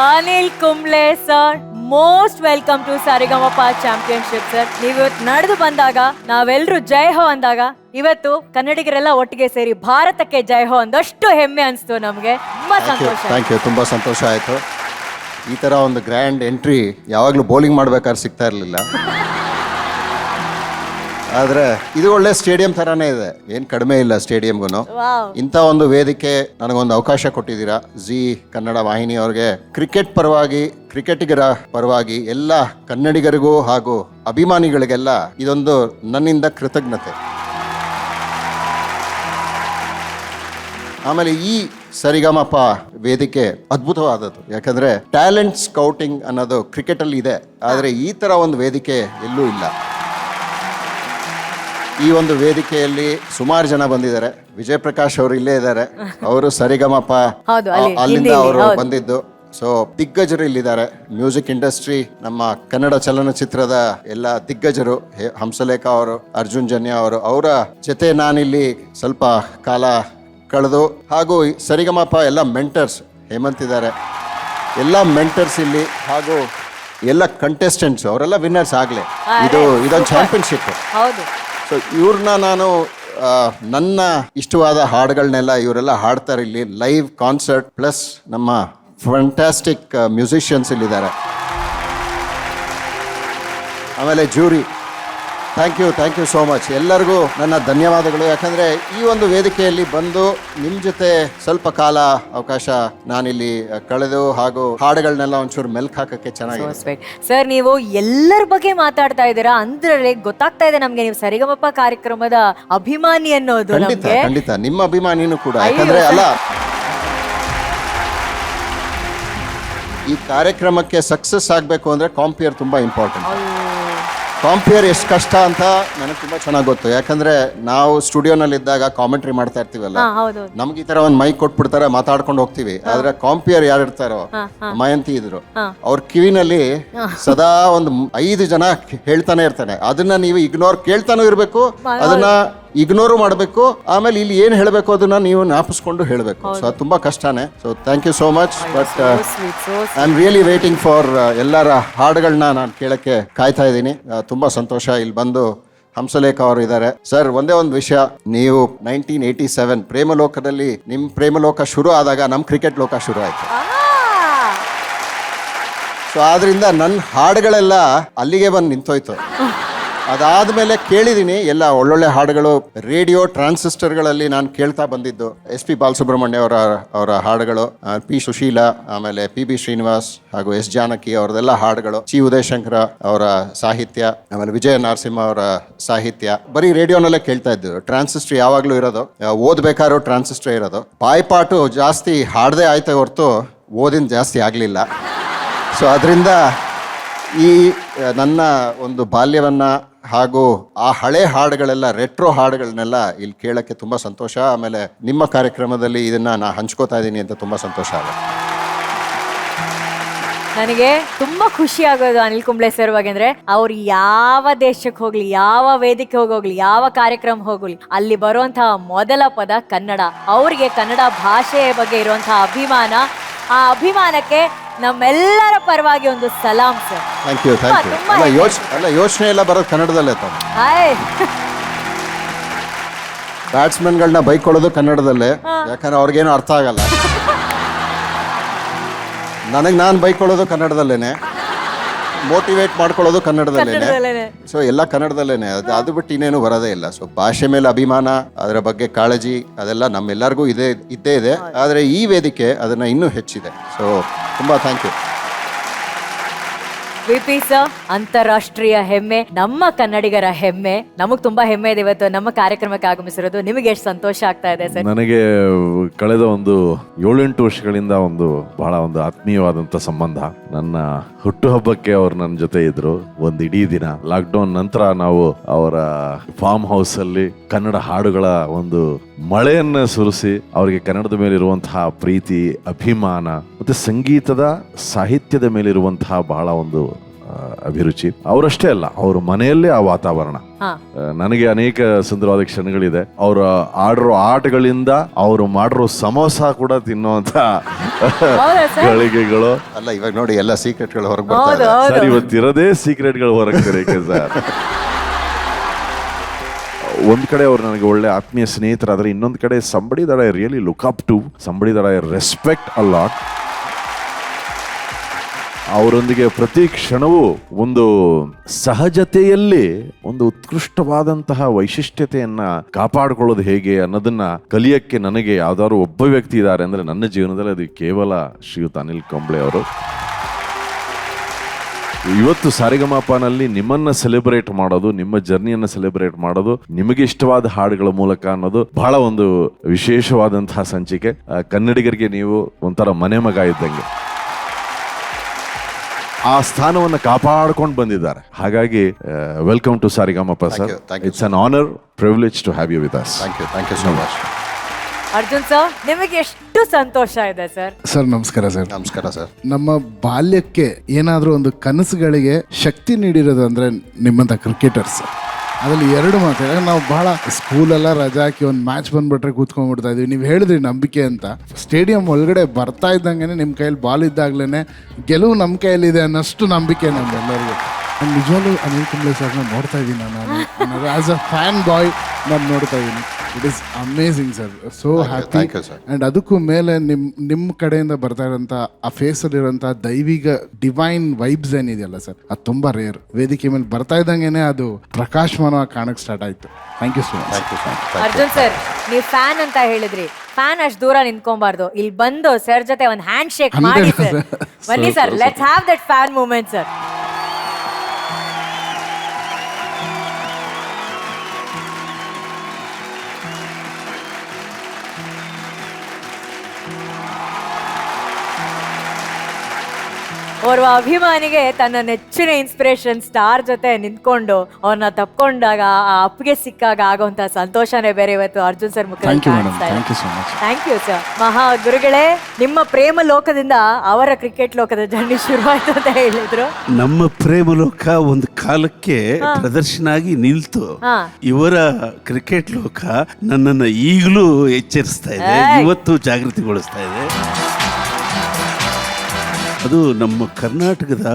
Anil Kumble sir, most welcome to Saregamapa championship sir. ನೀವು ನಡೆದು ಬಂದಾಗ ನಾವೆಲ್ಲರೂ ಜೈ ಹೋ ಅಂದಾಗ ಇವತ್ತು ಕನ್ನಡಿಗರೆಲ್ಲ ಒಟ್ಟಿಗೆ ಸೇರಿ ಭಾರತಕ್ಕೆ ಜೈ ಹೋ ಅಂದಷ್ಟು ಹೆಮ್ಮೆ ಅನಿಸ್ತು ನಮಗೆ. ತುಂಬಾ ಸಂತೋಷ. ಥ್ಯಾಂಕ್ ಯು, ತುಂಬ ಸಂತೋಷ ಆಯಿತು. ಈ ಥರ ಒಂದು ಗ್ರ್ಯಾಂಡ್ ಎಂಟ್ರಿ ಯಾವಾಗಲೂ ಬೌಲಿಂಗ್ ಮಾಡ್ಬೇಕಾದ್ರೆ ಸಿಗ್ತಾ ಇರಲಿಲ್ಲ. ಆದರೆ ಇದು ಒಳ್ಳೆ ಸ್ಟೇಡಿಯಂ ಥರನೇ ಇದೆ, ಏನು ಕಡಿಮೆ ಇಲ್ಲ ಸ್ಟೇಡಿಯಂಗೂ. ಇಂಥ ಒಂದು ವೇದಿಕೆ ನನಗೊಂದು ಅವಕಾಶ ಕೊಟ್ಟಿದ್ದೀರಾ ಜಿ ಕನ್ನಡ ವಾಹಿನಿಯವ್ರಿಗೆ. ಕ್ರಿಕೆಟ್ ಪರವಾಗಿ, ಕ್ರಿಕೆಟಿಗರ ಪರವಾಗಿ ಎಲ್ಲ ಕನ್ನಡಿಗರಿಗೂ ಹಾಗೂ ಅಭಿಮಾನಿಗಳಿಗೆಲ್ಲ ಇದೊಂದು ನನ್ನಿಂದ ಕೃತಜ್ಞತೆ. ಆಮೇಲೆ ಈ ಸರಿಗಮಪ ವೇದಿಕೆ ಅದ್ಭುತವಾದದ್ದು, ಯಾಕಂದರೆ ಟ್ಯಾಲೆಂಟ್ ಸ್ಕೌಟಿಂಗ್ ಅನ್ನೋದು ಕ್ರಿಕೆಟಲ್ಲಿ ಇದೆ, ಆದರೆ ಈ ಥರ ಒಂದು ವೇದಿಕೆ ಎಲ್ಲೂ ಇಲ್ಲ. ಈ ಒಂದು ವೇದಿಕೆಯಲ್ಲಿ ಸುಮಾರು ಜನ ಬಂದಿದ್ದಾರೆ. ವಿಜಯ್ ಪ್ರಕಾಶ್ ಅವರು ಇಲ್ಲೇ ಇದ್ದಾರೆ, ಅವರು ಸರಿಗಮಪ ಅಲ್ಲಿಂದ ಅವರು ಬಂದಿದ್ದು. ಸೊ ದಿಗ್ಗಜರು ಇಲ್ಲಿದ್ದಾರೆ, ಮ್ಯೂಸಿಕ್ ಇಂಡಸ್ಟ್ರಿ, ನಮ್ಮ ಕನ್ನಡ ಚಲನಚಿತ್ರದ ಎಲ್ಲ ದಿಗ್ಗಜರು, ಹಂಸಲೇಖ ಅವರು, ಅರ್ಜುನ್ ಜನ್ಯ ಅವರು, ಅವರ ಜೊತೆ ನಾನಿಲ್ಲಿ ಸ್ವಲ್ಪ ಕಾಲ ಕಳೆದು, ಹಾಗೂ ಸರಿಗಮಪ ಎಲ್ಲ ಮೆಂಟರ್ಸ್, ಹೇಮಂತ್ ಇದ್ದಾರೆ, ಎಲ್ಲ ಮೆಂಟರ್ಸ್ ಇಲ್ಲಿ, ಹಾಗೂ ಎಲ್ಲ ಕಂಟೆಸ್ಟೆಂಟ್ಸ್ ಅವರೆಲ್ಲ ವಿನ್ನರ್ಸ್ ಆಗಲೇ. ಇದೊಂದು ಚಾಂಪಿಯನ್ಶಿಪ್. ಸೊ ಇವ್ರನ್ನ ನಾನು ನನ್ನ ಇಷ್ಟವಾದ ಹಾಡುಗಳನ್ನೆಲ್ಲ ಇವರೆಲ್ಲ ಹಾಡ್ತಾರೆ ಇಲ್ಲಿ, ಲೈವ್ ಕಾನ್ಸರ್ಟ್ ಪ್ಲಸ್ ನಮ್ಮ ಫ್ಯಾಂಟಾಸ್ಟಿಕ್ ಮ್ಯೂಸಿಷಿಯನ್ಸ್ ಇಲ್ಲಿದ್ದಾರೆ. ಆಮೇಲೆ jury, thank you so much. ಎಲ್ಲರಿಗೂ ನನ್ನ ಧನ್ಯವಾದಗಳು. ಯಾಕಂದರೆ ಈ ಒಂದು ವೇದಿಕೆಯಲ್ಲಿ ಬಂದು ನಿಮ್ಮ ಜೊತೆ ಸ್ವಲ್ಪ ಕಾಲ ಅವಕಾಶ ನಾನಿಲ್ಲಿ ಕಳೆದು, ಹಾಗೂ ಹಾಡುಗಳನ್ನೆಲ್ಲ ಒಂಚೂರು ಮೆಲ್ಕ್ ಹಾಕಕ್ಕೆ ಚೆನ್ನಾಗಿದೆ. ಸರ್, ನೀವು ಎಲ್ಲರ ಬಗ್ಗೆ ಮಾತಾಡ್ತಾ ಇದ್ದೀರಾ ಅಂದ್ರೆ ಗೊತ್ತಾಗ್ತಾ ಇದೆ ನಮ್ಗೆ ನೀವು ಸರಿಗಮಪ ಕಾರ್ಯಕ್ರಮದ ಅಭಿಮಾನಿ ಅನ್ನೋದು. ಖಂಡಿತ ನಿಮ್ಮ ಅಭಿಮಾನಿನೂ ಕೂಡ. ಯಾಕಂದ್ರೆ ಅಲ್ಲ, ಈ ಕಾರ್ಯಕ್ರಮಕ್ಕೆ ಸಕ್ಸಸ್ ಆಗಬೇಕು ಅಂದ್ರೆ ಕಾಂಪಿಯರ್ ತುಂಬಾ ಇಂಪಾರ್ಟೆಂಟ್. ಕಾಂಪಿಯರ್ ಎಷ್ಟು ಕಷ್ಟ ಅಂತ ನನಗೆ ತುಂಬ ಚೆನ್ನಾಗಿ ಗೊತ್ತು. ಯಾಕಂದ್ರೆ ನಾವು ಸ್ಟುಡಿಯೋನಲ್ಲಿದ್ದಾಗ ಕಾಮೆಂಟ್ರಿ ಮಾಡ್ತಾ ಇರ್ತೀವಲ್ಲ, ನಮ್ಗೆ ಈ ತರ ಒಂದು ಮೈಕ್ ಕೊಟ್ಬಿಡ್ತಾರೆ, ಮಾತಾಡ್ಕೊಂಡು ಹೋಗ್ತೀವಿ. ಆದ್ರೆ ಕಾಂಪಿಯರ್ ಯಾರು ಇರ್ತಾರೋ, ಮಯಂತಿ ಇದ್ರು, ಅವ್ರ ಕಿವಿನಲ್ಲಿ ಸದಾ ಒಂದು 5 ಜನ ಹೇಳ್ತಾನೆ ಇರ್ತಾನೆ. ಅದನ್ನ ನೀವು ಕೇಳ್ತಾನೂ ಇರ್ಬೇಕು, ಅದನ್ನ ಇಗ್ನೋರು ಮಾಡಬೇಕು. ಆಮೇಲೆ ಇಲ್ಲಿ ಏನು ಹೇಳಬೇಕು ಅದನ್ನ ನೀವು ಜ್ಞಾಪಿಸ್ಕೊಂಡು ಹೇಳಬೇಕು. ಸೊ ಅದು ತುಂಬಾ ಕಷ್ಟನೇ. So thank you so much. But I am really waiting for ಎಲ್ಲರ ಹಾಡುಗಳನ್ನ ನಾನು ಕೇಳಕ್ಕೆ ಕಾಯ್ತಾ ಇದ್ದೀನಿ. ತುಂಬಾ ಸಂತೋಷ. ಇಲ್ಲಿ ಬಂದು ಹಂಸಲೇಖ ಅವರು ಇದ್ದಾರೆ. ಸರ್, ಒಂದೇ ಒಂದು ವಿಷಯ, ನೀವು 1987 ಪ್ರೇಮಲೋಕದಲ್ಲಿ ನಿಮ್ಮ ಪ್ರೇಮಲೋಕ ಶುರು ಆದಾಗ ನಮ್ಮ ಕ್ರಿಕೆಟ್ ಲೋಕ ಶುರು ಆಯ್ತು. ಸೊ ಆದ್ರಿಂದ ನನ್ನ ಹಾಡುಗಳೆಲ್ಲ ಅಲ್ಲಿಗೆ ಬಂದು ನಿಂತೋಯ್ತು. ಅದಾದ್ಮೇಲೆ ಕೇಳಿದ್ದೀನಿ ಎಲ್ಲ ಒಳ್ಳೊಳ್ಳೆ ಹಾಡುಗಳು, ರೇಡಿಯೋ ಟ್ರಾನ್ಸಿಸ್ಟರ್ಗಳಲ್ಲಿ ನಾನು ಕೇಳ್ತಾ ಬಂದಿದ್ದು. SP ಬಾಲಸುಬ್ರಹ್ಮಣ್ಯ ಅವರ ಹಾಡುಗಳು, P ಸುಶೀಲಾ, ಆಮೇಲೆ PB ಶ್ರೀನಿವಾಸ್ ಹಾಗೂ S ಜಾನಕಿ ಅವರದೆಲ್ಲ ಹಾಡುಗಳು, C ಉದಯಶಂಕರ ಅವರ ಸಾಹಿತ್ಯ, ಆಮೇಲೆ ವಿಜಯ ನರಸಿಂಹ ಅವರ ಸಾಹಿತ್ಯ. ಬರೀ ರೇಡಿಯೋನಲ್ಲೇ ಕೇಳ್ತಾ ಇದ್ದು. ಟ್ರಾನ್ಸಿಸ್ಟರ್ ಯಾವಾಗಲೂ ಇರೋದು, ಓದ್ಬೇಕಾದ್ರೂ ಟ್ರಾನ್ಸಿಸ್ಟರ್ ಇರೋದು. ಬಾಯ್ಪಾಟು ಜಾಸ್ತಿ ಹಾಡದೆ ಆಯ್ತಾ ಹೊರತು ಓದಿನ ಜಾಸ್ತಿ ಆಗಲಿಲ್ಲ. ಸೊ ಅದರಿಂದ ಈ ನನ್ನ ಒಂದು ಬಾಲ್ಯವನ್ನ ಹಾಗೂ ಆ ಹಳೆ ಹಾಡುಗಳೆಲ್ಲ, ರೆಟ್ರೋ ಹಾಡುಗಳನ್ನೆಲ್ಲ ಇಲ್ಲಿ ಕೇಳಕ್ಕೆ ತುಂಬ ಸಂತೋಷ. ಆಮೇಲೆ ನಿಮ್ಮ ಕಾರ್ಯಕ್ರಮದಲ್ಲಿ ಇದನ್ನ ನಾ ಹಂಚ್ಕೋತಾ ಇದ್ದೀನಿ ಅಂತ ತುಂಬ ಸಂತೋಷ ಆಗುತ್ತೆ. ನನಗೆ ತುಂಬಾ ಖುಷಿ ಆಗೋದು ಅನಿಲ್ ಕುಂಬ್ಳೆ ಸರ್ ಬಗ್ಗೆ ಅಂದ್ರೆ, ಅವ್ರು ಯಾವ ದೇಶಕ್ಕೆ ಹೋಗ್ಲಿ, ಯಾವ ವೇದಿಕೆ ಹೋಗ್ಲಿ, ಯಾವ ಕಾರ್ಯಕ್ರಮ ಹೋಗ್ಲಿ, ಅಲ್ಲಿ ಬರುವಂತಹ ಮೊದಲ ಪದ ಕನ್ನಡ. ಅವ್ರಿಗೆ ಕನ್ನಡ ಭಾಷೆಯ ಬಗ್ಗೆ ಇರುವಂತಹ ಅಭಿಮಾನ, ಆ ಅಭಿಮಾನಕ್ಕೆ ನಮ್ಮೆಲ್ಲರ ಪರವಾಗಿ ಒಂದು ಸಲಾಂ ಸರ್. Thank you. ಯೋಚನೆ ಎಲ್ಲ ಬರೋದು ಕನ್ನಡದಲ್ಲೇ. ಬ್ಯಾಟ್ಸ್ಮನ್ಗಳನ್ನ ಬೈಕೊಳ್ಳೋದು ಕನ್ನಡದಲ್ಲೇ, ಯಾಕಂದ್ರೆ ಅವ್ರಿಗೇನು ಅರ್ಥ ಆಗಲ್ಲ. ನಾನು ಬೈಕೊಳ್ಳೋದು ಕನ್ನಡದಲ್ಲೇನೆ, ಮೋಟಿವೇಟ್ ಮಾಡ್ಕೊಳ್ಳೋದು ಕನ್ನಡದಲ್ಲೇನೆ. ಸೊ ಎಲ್ಲ ಕನ್ನಡದಲ್ಲೇನೆ. ಅದು ಬಿಟ್ಟು ಇನ್ನೇನು ಬರೋದೇ ಇಲ್ಲ. ಸೊ ಭಾಷೆ ಮೇಲೆ ಅಭಿಮಾನ, ಅದರ ಬಗ್ಗೆ ಕಾಳಜಿ, ಅದೆಲ್ಲ ನಮ್ಮೆಲ್ಲರಿಗೂ ಇದ್ದೇ ಇದೆ. ಆದರೆ ಈ ವೇದಿಕೆ ಅದನ್ನ ಇನ್ನೂ ಹೆಚ್ಚಿದೆ. ಸೊ ತುಂಬಾ ಥ್ಯಾಂಕ್ ಯು. VP ಸರ್, ಅಂತಾರಾಷ್ಟ್ರೀಯ ಹೆಮ್ಮೆ, ನಮ್ಮ ಕನ್ನಡಿಗರ ಹೆಮ್ಮೆ. ನಮಗ್ ತುಂಬಾ ಹೆಮ್ಮೆ ಇದೆ ಇವತ್ತು ನಮ್ಮ ಕಾರ್ಯಕ್ರಮಕ್ಕೆ ಆಗಮಿಸಿರೋದು. ನಿಮಗೆ ಎಷ್ಟು ಸಂತೋಷ ಆಗ್ತಾ ಇದೆ ಸರ್? ನನಗೆ ಕಳೆದ ಒಂದು 7-8 ವರ್ಷಗಳಿಂದ ಬಹಳ ಒಂದು ಆತ್ಮೀಯವಾದಂತ ಸಂಬಂಧ. ನನ್ನ ಹುಟ್ಟುಹಬ್ಬಕ್ಕೆ ಅವ್ರು ನನ್ನ ಜೊತೆ ಇದ್ರು ಒಂದು ಇಡೀ ದಿನ. ಲಾಕ್ಡೌನ್ ನಂತರ ನಾವು ಅವರ ಫಾರ್ಮ್ ಹೌಸ್ ಅಲ್ಲಿ ಕನ್ನಡ ಹಾಡುಗಳ ಒಂದು ಮಳೆಯನ್ನ ಸುರಿಸಿ ಅವರಿಗೆ ಕನ್ನಡದ ಮೇಲೆ ಇರುವಂತಹ ಪ್ರೀತಿ, ಅಭಿಮಾನ ಮತ್ತೆ ಸಂಗೀತದ ಸಾಹಿತ್ಯದ ಮೇಲಿರುವಂತಹ ಬಹಳ ಒಂದು ಅಭಿರುಚಿ. ಅವರಷ್ಟೇ ಅಲ್ಲ, ಅವ್ರ ಮನೆಯಲ್ಲೇ ಆ ವಾತಾವರಣ. ಹಾ. ನನಗೆ ಅನೇಕ ಸುಂದರವಾದ ಕ್ಷಣಗಳಿದೆ. ಅವರು ಆಡಿರೋ ಆಟಗಳಿಂದ ಅವರು ಮಾಡಿರೋ ಸಮೋಸ ಕೂಡ ತಿನ್ನುವಂತ ಹೌದಾ ಸರ್? ಗಳಿಗೆಗಳು. ಅಲ್ಲ, ಇವಾಗ ನೋಡಿ ಎಲ್ಲ ಸೀಕ್ರೆಟ್ಗಳು ಹೊರಗೆ ಹೌದು ಬರ್ತಾರೆ. ಹೌದು. ಸರ್, ಇವತ್ತಿರೋದೇ ಸೀಕ್ರೆಟ್ಗಳು ಹೊರಗ್ತಾರೆ ಸರ್. ಒಂದ್ ಕಡೆ ಅವ್ರು ನನಗೆ ಒಳ್ಳೆ ಆತ್ಮೀಯ ಸ್ನೇಹಿತರಾದ್ರೆ, ಇನ್ನೊಂದು ಕಡೆ somebody that I really look up to, somebody that I respect a lot. ಅವರೊಂದಿಗೆ ಪ್ರತಿ ಕ್ಷಣವೂ ಒಂದು ಸಹಜತೆಯಲ್ಲಿ ಒಂದು ಉತ್ಕೃಷ್ಟವಾದಂತಹ ವೈಶಿಷ್ಟ್ಯತೆಯನ್ನ ಕಾಪಾಡಿಕೊಳ್ಳೋದು ಹೇಗೆ ಅನ್ನೋದನ್ನ ಕಲಿಯಕ್ಕೆ ನನಗೆ ಯಾವ್ದಾದ್ರು ಒಬ್ಬ ವ್ಯಕ್ತಿ ಇದ್ದಾರೆ ಅಂದ್ರೆ ನನ್ನ ಜೀವನದಲ್ಲಿ ಅದು ಕೇವಲ ಶ್ರೀಯುತ ಅನಿಲ್ ಕಂಬ್ಳೆ ಅವರು. ಇವತ್ತು ಸಾರಿಗಮಪನಲ್ಲಿ ನಿಮ್ಮನ್ನ ಸೆಲೆಬ್ರೇಟ್ ಮಾಡೋದು, ನಿಮ್ಮ ಜರ್ನಿಯನ್ನ ಸೆಲೆಬ್ರೇಟ್ ಮಾಡೋದು, ನಿಮಗೆ ಇಷ್ಟವಾದ ಹಾಡುಗಳ ಮೂಲಕ ಅನ್ನೋದು ಬಹಳ ಒಂದು ವಿಶೇಷವಾದಂತಹ ಸಂಚಿಕೆ. ಕನ್ನಡಿಗರಿಗೆ ನೀವು ಒಂಥರ ಮನೆ ಮಗ ಇದ್ದಂಗೆ. ಆ ಸ್ಥಾನವನ್ನು ಕಾಪಾಡ್ಕೊಂಡು ಬಂದಿದ್ದಾರೆ. ಹಾಗಾಗಿ welcome to Saregamapa sir. Thank you. It's an honour, privilege to have you with us. Thank you so much. Arjun sir, ನಿಮಗೆ ಎಷ್ಟು ಸಂತೋಷ ಇದೆ ಸರ್. ಸರ್ ನಮಸ್ಕಾರ ಸರ್. ನಮಸ್ಕಾರ ಸರ್. ನಮ್ಮ ಬಾಲ್ಯಕ್ಕೆ ಏನಾದರೂ ಒಂದು ಕನಸುಗಳಿಗೆ ಶಕ್ತಿ ನೀಡಿರೋದು ಅಂದರೆ ನಿಮ್ಮಂಥ ಕ್ರಿಕೆಟರ್ಸ್. ಅದರಲ್ಲಿ ಎರಡು ಮಾತು. ನಾವು ಬಹಳ ಸ್ಕೂಲೆಲ್ಲ ರಜಾ ಹಾಕಿ ಒಂದು ಮ್ಯಾಚ್ ಬಂದ್ಬಿಟ್ರೆ ಕೂತ್ಕೊಂಡ್ಬಿಡ್ತಾ ಇದೀವಿ. ನೀವು ಹೇಳಿದ್ರಿ ನಂಬಿಕೆ ಅಂತ. ಸ್ಟೇಡಿಯಂ ಒಳಗಡೆ ಬರ್ತಾ ಇದ್ದಂಗೆ ನಿಮ್ಮ ಕೈಯಲ್ಲಿ ಬಾಲ್ ಇದ್ದಾಗಲೇ ಗೆಲುವು ನಮ್ಮ ಕೈಯಲ್ಲಿದೆ ಅನ್ನೋಷ್ಟು ನಂಬಿಕೆ ನಮ್ಮೆಲ್ಲರಿಗೂ. ನಾನು ನಿಜವಾಗ್ಲೂ ಅನಿಲ್ ಕುಂಬ್ಳೆ ಸರ್ನ ನೋಡ್ತಾ ಇದ್ದೀನಿ. ನಾನು ಆ್ಯಸ್ ಅ ಫ್ಯಾನ್ ಬಾಯ್ ನಾನು ನೋಡ್ತಾ ಇದ್ದೀನಿ. It is amazing sir. So happy. Thank you, sir. And ಅದಕ್ಕೂ ಮೇಲೆ ನಿಮ್ಮ ಕಡೆಯಿಂದ ಬರ್ತಾ ಇರೋಂಥ ಆ ಫೇಸಲ್ಲಿರೋಂಥ ದೈವಿಕ ಡಿವೈನ್ ವೈಬ್ಸ್ ಏನಿದೆಯಲ್ಲ ಸರ್, ಅದು ತುಂಬ ರೇರ್. ವೇದಿಕೆ ಮೇಲೆ ಬರ್ತಾ ಇದ್ದಂಗೆ ಅದು ಪ್ರಕಾಶಮಾನವಾಗಿ ಕಾಣಕ್ಕೆ ಸ್ಟಾರ್ಟ್ ಆಯಿತು. Thank you so much. Arjun sir, ನೀವು ಫ್ಯಾನ್ ಅಂತ ಹೇಳಿದ್ರಿ. ಫ್ಯಾನ್ ಅಷ್ಟು ದೂರ ನಿಂತ್ಕೊಂಬಾರ್ದು. ಇಲ್ಲಿ ಬಂದು ಸರ್ ಜೊತೆ ಒಂದು ಹ್ಯಾಂಡ್ ಶೇಕ್ ಮಾಡಿ ಸರ್. ಬನ್ನಿ sir, let's have that fan moment sir. ಓರ್ವ ಅಭಿಮಾನಿಗೆ ತನ್ನ ನೆಚ್ಚಿನ ಇನ್ಸ್ಪಿರೇಷನ್ ಸ್ಟಾರ್ ಜೊತೆ ನಿಂತ್ಕೊಂಡು ಅವ್ರನ್ನ ತಪ್ಕೊಂಡಾಗ, ಆ ಅಪ್ಪಿಗೆ ಸಿಕ್ಕಾಗ ಆಗುವಂತ ಸಂತೋಷನೇ ಬೇರೆ. ಇವತ್ತು ಅರ್ಜುನ್ ಸರ್ ಮುಖ thank you madam. Thank you so much. Thank you sir. ಮಹಾ ಗುರುಗಳೇ, ನಿಮ್ಮ ಪ್ರೇಮ ಲೋಕದಿಂದ ಅವರ ಕ್ರಿಕೆಟ್ ಲೋಕದ ಜರ್ನಿ ಶುರುವಾಯ್ತು ಅಂತ ಹೇಳಿದ್ರು. ನಮ್ಮ ಪ್ರೇಮ ಲೋಕ ಒಂದು ಕಾಲಕ್ಕೆ ಪ್ರದರ್ಶನ ಆಗಿ ನಿಲ್ತು. ಹಾ. ಇವರ ಕ್ರಿಕೆಟ್ ಲೋಕ ನನ್ನನ್ನು ಈಗಲೂ ಎಚ್ಚರಿಸ್ತಾ ಇದೆ, ಇವತ್ತು ಜಾಗೃತಿಗೊಳಿಸ್ತಾ ಇದೆ. ಅದು ನಮ್ಮ ಕರ್ನಾಟಕದ